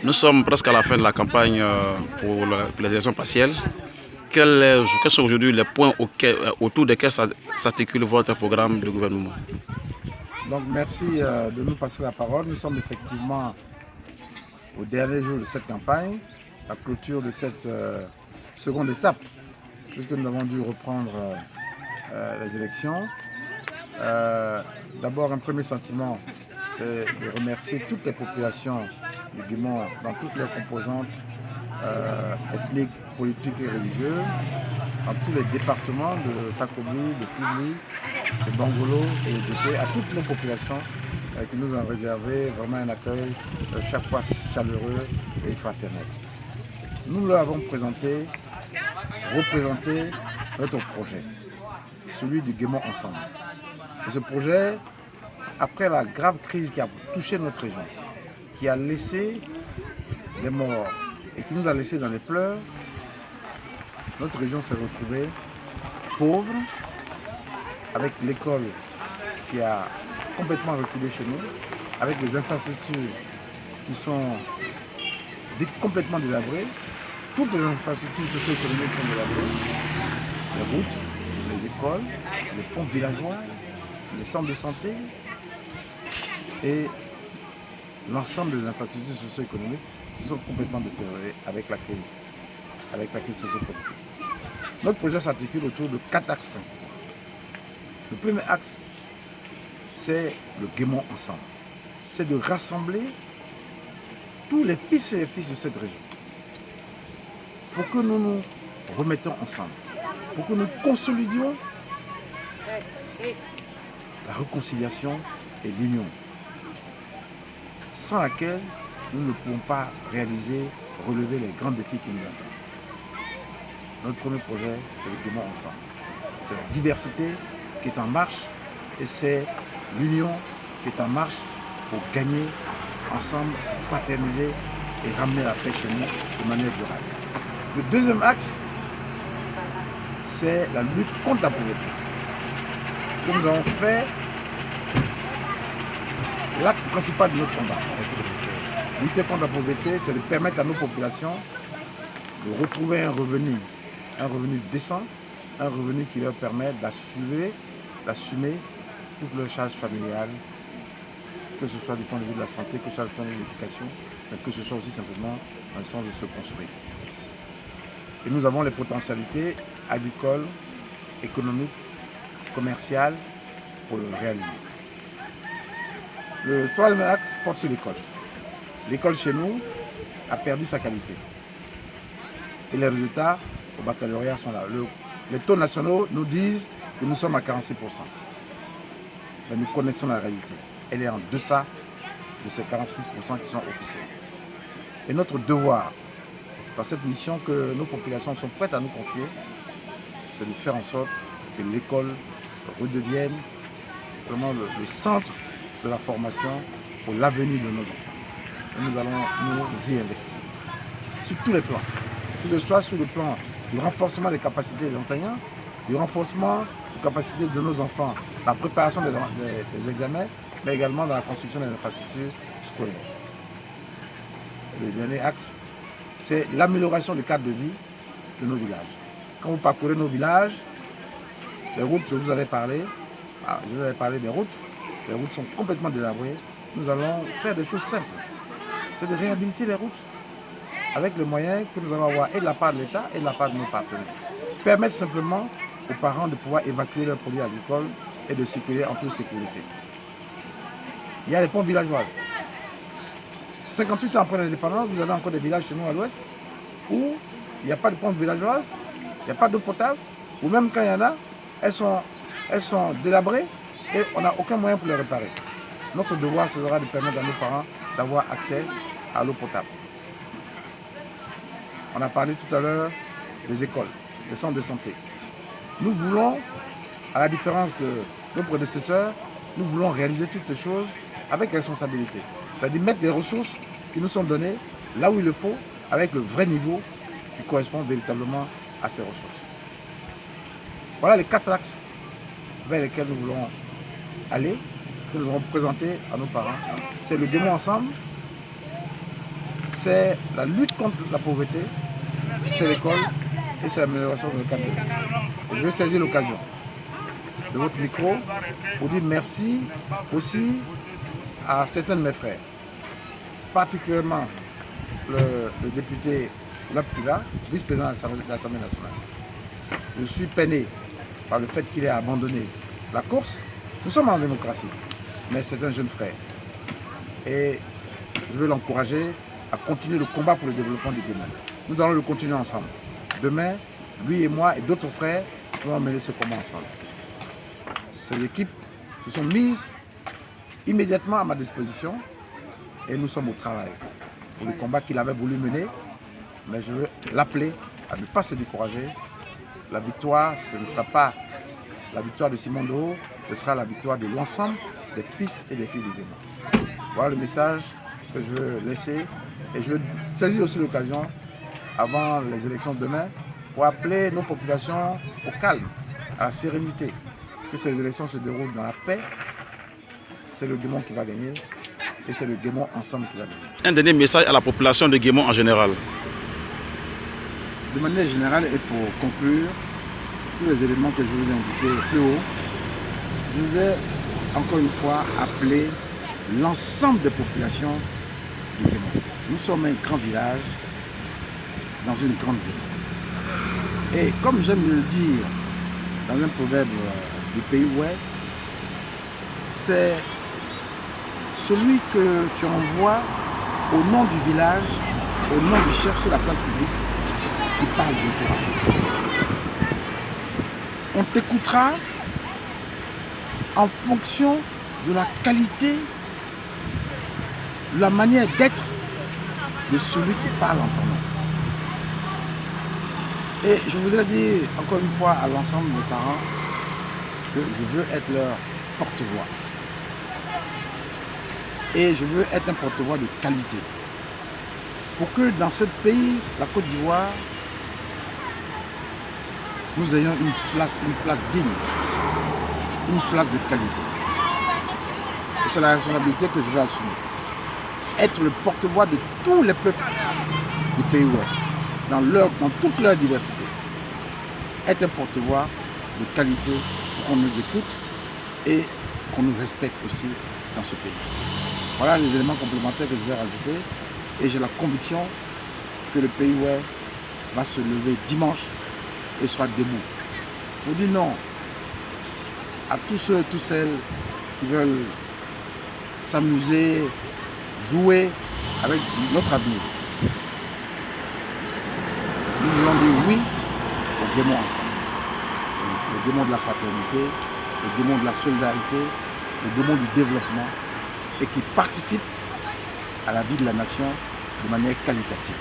Nous sommes presque à la fin de la campagne pour les élections partielles. Quels sont aujourd'hui les points autour desquels s'articule votre programme de gouvernement? Donc merci de nous passer la parole. Nous sommes effectivement au dernier jour de cette campagne, la clôture de cette seconde étape, puisque nous avons dû reprendre les élections. D'abord, un premier sentiment, c'est de remercier toutes les populations du Guémon dans toutes leurs composantes ethniques, politiques et religieuses, dans tous les départements de Fakobi, de Koubli, de Bangolo et de Djepé, à toutes nos populations qui nous ont réservé vraiment un accueil chaque fois chaleureux et fraternel. Nous leur avons représenté notre projet, celui du Guémon Ensemble. Et ce projet, après la grave crise qui a touché notre région, qui a laissé des morts et qui nous a laissé dans les pleurs, notre région s'est retrouvée pauvre, avec l'école qui a complètement reculé chez nous, avec des infrastructures qui sont complètement délabrées. Toutes les infrastructures socio-économiques sont délabrées. Les routes, les écoles, les pompes villageoises, les centres de santé et l'ensemble des infrastructures socio-économiques qui sont complètement détériorées avec la crise sociopolitique. Notre projet s'articule autour de 4 axes principaux. Le premier axe, c'est le Guémon Ensemble. C'est de rassembler tous les fils et les filles de cette région pour que nous nous remettions ensemble, pour que nous consolidions la réconciliation et l'union, sans laquelle nous ne pouvons pas relever les grands défis qui nous attendent. Notre premier projet, c'est le Guémon Ensemble. C'est la diversité qui est en marche et c'est l'union qui est en marche pour gagner ensemble, fraterniser et ramener la paix chez nous de manière durable. Le deuxième axe, c'est la lutte contre la pauvreté. Que nous avons fait l'axe principal de notre combat. Lutter contre la pauvreté, c'est de permettre à nos populations de retrouver un revenu décent, un revenu qui leur permet d'assumer toutes leurs charges familiales, que ce soit du point de vue de la santé, que ce soit du point de vue de l'éducation, mais que ce soit aussi simplement dans le sens de se construire. Et nous avons les potentialités agricoles, économiques, commerciales pour le réaliser. Le troisième axe porte sur l'école. L'école chez nous a perdu sa qualité. Et les résultats au baccalauréat sont là. Les taux nationaux nous disent que nous sommes à 46%. Mais nous connaissons la réalité. Elle est en deçà de ces 46% qui sont officiels. Et notre devoir, dans cette mission que nos populations sont prêtes à nous confier, c'est de faire en sorte que l'école redevienne vraiment le centre de la formation pour l'avenir de nos enfants. Et nous allons nous y investir. Sur tous les plans. Que ce soit sur le plan du renforcement des capacités des enseignants, du renforcement des capacités de nos enfants, la préparation des examens, mais également dans la construction des infrastructures scolaires. Le dernier axe, c'est l'amélioration du cadre de vie de nos villages. Quand vous parcourez nos villages, les routes, je vous avais parlé des routes, les routes sont complètement délabrées. Nous allons faire des choses simples. C'est de réhabiliter les routes avec les moyens que nous allons avoir et de la part de l'État et de la part de nos partenaires. Permettre simplement aux parents de pouvoir évacuer leurs produits agricoles et de circuler en toute sécurité. Il y a les pompes villageoises. 58 ans après l'indépendance, vous avez encore des villages chez nous à l'ouest où il n'y a pas de pompes villageoises, il n'y a pas d'eau potable, ou même quand il y en a, elles sont délabrées et on n'a aucun moyen pour les réparer. Notre devoir, ce sera de permettre à nos parents d'avoir accès à l'eau potable. On a parlé tout à l'heure des écoles, des centres de santé. Nous voulons, à la différence de nos prédécesseurs, nous voulons réaliser toutes ces choses avec responsabilité. C'est-à-dire mettre les ressources qui nous sont données là où il le faut, avec le vrai niveau qui correspond véritablement à ces ressources. Voilà les 4 axes vers lesquels nous voulons aller, que nous allons présenter à nos parents. C'est le Guémon Ensemble, c'est la lutte contre la pauvreté, c'est l'école et c'est l'amélioration de cadre de vie. Et je vais saisir l'occasion de votre micro pour dire merci aussi à certains de mes frères, particulièrement le député Lapula, vice-président de l'Assemblée nationale. Je suis peiné par le fait qu'il ait abandonné la course. Nous sommes en démocratie, mais c'est un jeune frère. Et je veux l'encourager à continuer le combat pour le développement du Guémon. Nous allons le continuer ensemble. Demain, lui et moi et d'autres frères, nous allons mener ce combat ensemble. Ces équipes se sont mises immédiatement à ma disposition et nous sommes au travail pour le combat qu'il avait voulu mener. Mais je veux l'appeler à ne pas se décourager. La victoire, ce ne sera pas la victoire de Simon Doho, ce sera la victoire de l'ensemble des fils et des filles du Guémon. Voilà le message que je veux laisser. Et je veux saisir aussi l'occasion, avant les élections de demain, pour appeler nos populations au calme, à la sérénité. Que ces élections se déroulent dans la paix. C'est le Guémon qui va gagner et c'est le Guémon ensemble qui va gagner. Un dernier message à la population de Guémon en général. De manière générale et pour conclure, tous les éléments que je vous ai indiqués plus haut, je vais encore une fois appeler l'ensemble des populations du Guémon. Nous sommes un grand village dans une grande ville. Et comme j'aime le dire dans un proverbe du pays ouest, c'est celui que tu envoies au nom du village, au nom du chef sur la place publique, qui parle de toi. On t'écoutera en fonction de la qualité, de la manière d'être de celui qui parle en ton nom. Et je voudrais dire encore une fois à l'ensemble des parents que je veux être leur porte-voix. Et je veux être un porte-voix de qualité. Pour que dans ce pays, la Côte d'Ivoire, nous ayons une place digne, une place de qualité. Et c'est la responsabilité que je vais assumer. Être le porte-voix de tous les peuples du pays ouest, dans toute leur diversité. Être un porte-voix de qualité pour qu'on nous écoute et qu'on nous respecte aussi dans ce pays. Voilà les éléments complémentaires que je vais rajouter. Et j'ai la conviction que le pays ouest va se lever dimanche et sera debout. On dit non à tous ceux et toutes celles qui veulent s'amuser, jouer avec notre avenir. Nous voulons dire oui au Guémon ensemble. Le Guémon de la fraternité, le Guémon de la solidarité, le Guémon du développement et qui participe à la vie de la nation de manière qualitative.